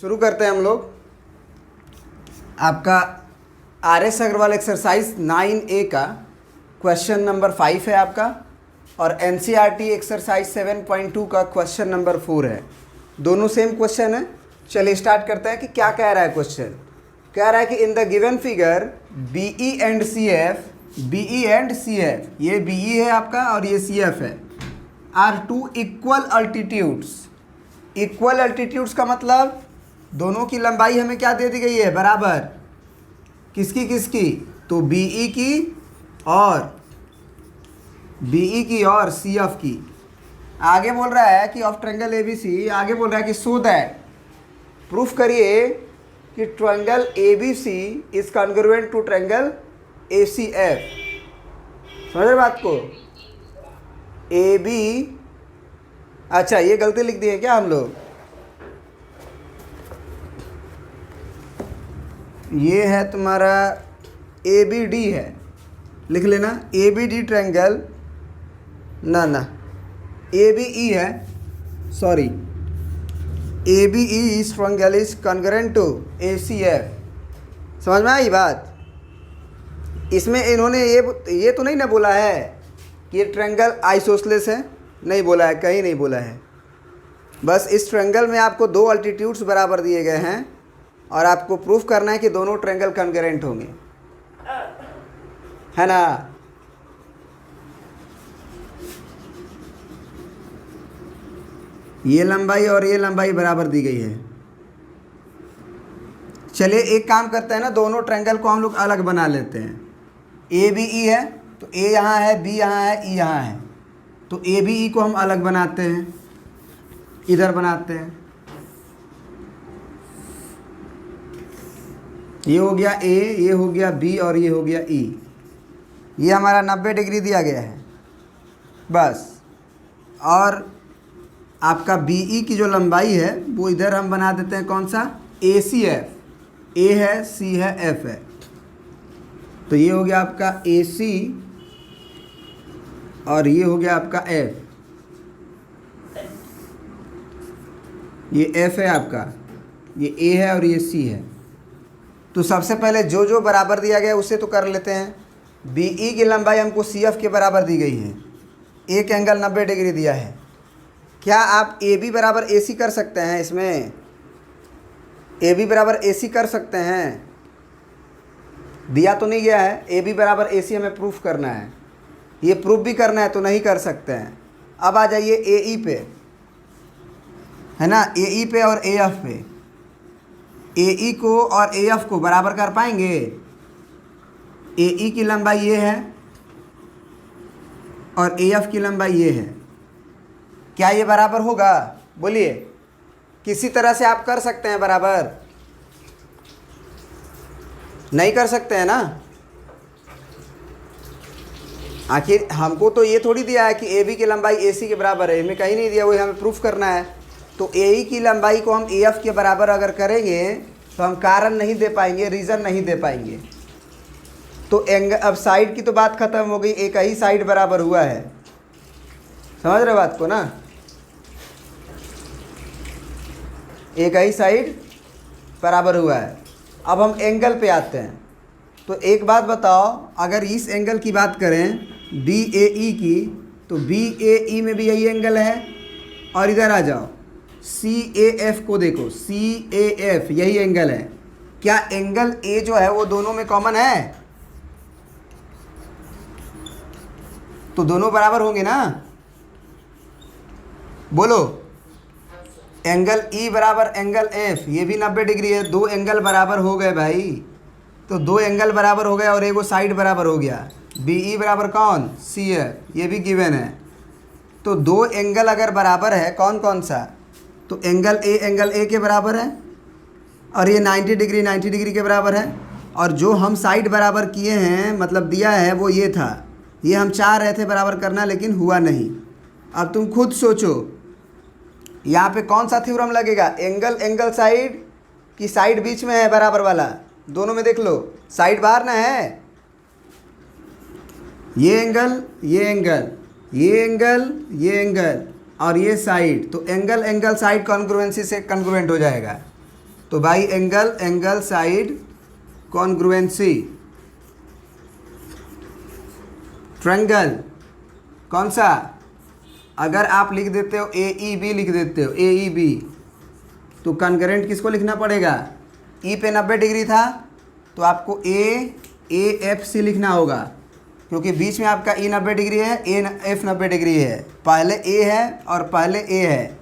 शुरू करते हैं हम लोग। आपका RS अग्रवाल एक्सरसाइज 9A का क्वेश्चन नंबर 5 है आपका, और NCERT एक्सरसाइज 7.2 का क्वेश्चन नंबर 4 है। दोनों सेम क्वेश्चन है। चलिए स्टार्ट करते हैं कि क्या कह रहा है क्वेश्चन। कह रहा है कि in the given figure BE and CF, ये BE है आपका और ये CF है, are two equal altitudes. Equal altitudes का मतलब दोनों की लंबाई हमें क्या दे दी गई है, बराबर। किसकी किसकी, तो BE की और CF की। आगे बोल रहा है कि ऑफ ट्रायंगल ABC, आगे बोल रहा है कि सो दैट, प्रूफ करिए कि triangle ABC is congruent to triangle ACF। समझ रहे बात को। AB, अच्छा ये गलती लिख दिए क्या हम लोग, ये है तुम्हारा ABD है, लिख लेना ABD ट्रायंगल, ना ABE है, सॉरी ABE इस triangle is congruent to ACF। समझ में आई बात। इसमें इन्होंने ये तो नहीं ना बोला है कि ये ट्रायंगल आइसोसेलेस है, नहीं बोला है, कहीं नहीं बोला है। बस इस ट्रायंगल में आपको दो अल्टीट्यूड्स बराबर दिए गए हैं और आपको प्रूफ करना है कि दोनों ट्रायंगल कॉन्ग्रुएंट होंगे, है ना। ये लंबाई और ये लंबाई बराबर दी गई है। चलिए एक काम करते हैं ना, दोनों ट्रायंगल को हम लोग अलग बना लेते हैं। ABE है तो A यहाँ है, B यहाँ है, E यहाँ है, तो ABE को हम अलग बनाते हैं, इधर बनाते हैं। ये हो गया A, ये हो गया B और ये हो गया E। ये हमारा 90 डिग्री दिया गया है बस। और आपका BE की जो लंबाई है वो इधर हम बना देते हैं, कौन सा, ACF। A है, C है, F है, तो ये हो गया आपका AC और ये हो गया आपका F। ये F है आपका, ये A है और ये C है। तो सबसे पहले जो जो बराबर दिया गया उससे तो कर लेते हैं। BE की लंबाई हमको CF के बराबर दी गई है, एक एंगल 90 डिग्री दिया है। क्या आप AB बराबर AC कर सकते हैं, इसमें AB बराबर AC कर सकते हैं, दिया तो नहीं गया है। AB बराबर AC हमें प्रूफ करना है, ये प्रूफ भी करना है तो नहीं कर सकते हैं। अब आ जाइए AE पे, है ना, AE पे और AF पे। AE को और AF को बराबर कर पाएंगे। AE की लंबाई ये है और AF की लंबाई ये है, क्या ये बराबर होगा, बोलिए। किसी तरह से आप कर सकते हैं बराबर, नहीं कर सकते हैं ना। आखिर हमको तो ये थोड़ी दिया है कि AB की लंबाई AC के बराबर है, हमें कहीं नहीं दिया, वही हमें प्रूफ करना है। तो AE की लंबाई को हम AF के बराबर अगर करेंगे तो हम कारण नहीं दे पाएंगे, रीज़न नहीं दे पाएंगे। तो एंगल, अब साइड की तो बात ख़त्म हो गई, एक ही साइड बराबर हुआ है। समझ रहे बात को ना, एक ही साइड बराबर हुआ है। अब हम एंगल पे आते हैं। तो एक बात बताओ, अगर इस एंगल की बात करें BAE की, तो BAE में भी यही एंगल है। और इधर आ जाओ CAF को देखो, CAF यही एंगल है। क्या एंगल A जो है वो दोनों में कॉमन है, तो दोनों बराबर होंगे ना, बोलो। एंगल E बराबर एंगल F, ये भी 90 डिग्री है, दो एंगल बराबर हो गए भाई। तो दो एंगल बराबर हो गए और एक वो साइड बराबर हो गया। BE बराबर कौन, CF, ये भी गिवन है। तो दो एंगल अगर बराबर है, कौन कौन सा, तो एंगल A के बराबर है और ये 90 डिग्री के बराबर है। और जो हम साइड बराबर किए हैं, मतलब दिया है, वो ये था। ये हम चाह रहे थे बराबर करना, लेकिन हुआ नहीं। अब तुम खुद सोचो यहाँ पे कौन सा थ्योरम लगेगा, एंगल साइड की साइड बीच में है बराबर वाला, दोनों में देख लो, साइड बाहर ना है। ये एंगल, ये एंगल, ये एंगल, ये एंगल और ये साइड, तो एंगल साइड कॉन्ग्रुएंसी से कॉन्ग्रुएंट हो जाएगा। तो by angle side congruency triangle कौन सा, अगर आप लिख देते हो AEB लिख देते हो AEB, तो कॉन्करेंट किसको लिखना पड़ेगा, E पे 90 डिग्री था तो आपको AFC लिखना होगा, क्योंकि बीच में आपका E 90 डिग्री है, AF 90 डिग्री है, पहले A है और पहले A है,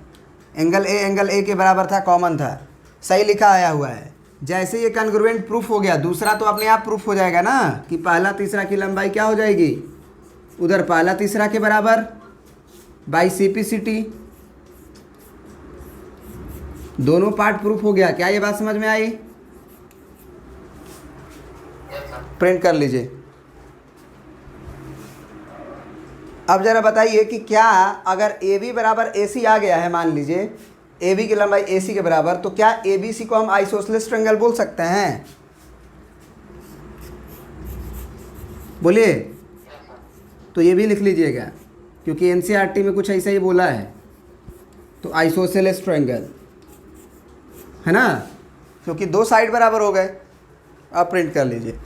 एंगल A के बराबर था, कॉमन था, सही लिखा आया हुआ है। जैसे ये कॉन्ग्रुएंट प्रूफ हो गया, दूसरा तो अपने आप प्रूफ हो जाएगा ना कि पहला तीसरा की लंबाई क्या हो जाएगी, उधर पहला तीसरा के बराबर बाई CP/CT, दोनों पार्ट प्रूफ हो गया। क्या ये बात समझ में आई? प्रिंट कर लीजिए। अब जरा बताइए कि क्या अगर AB बराबर AC आ गया है, मान लीजिए AB की लंबाई AC के बराबर, तो क्या ABC को हम आइसोसेलेस ट्रायंगल बोल सकते हैं? बोलिए। तो ये भी लिख लीजिएगा, क्योंकि NCERT में कुछ ऐसा ही बोला है, तो आइसोसेलेस ट्रायंगल है ना, क्योंकि दो साइड बराबर हो गए। अब प्रिंट कर लीजिए।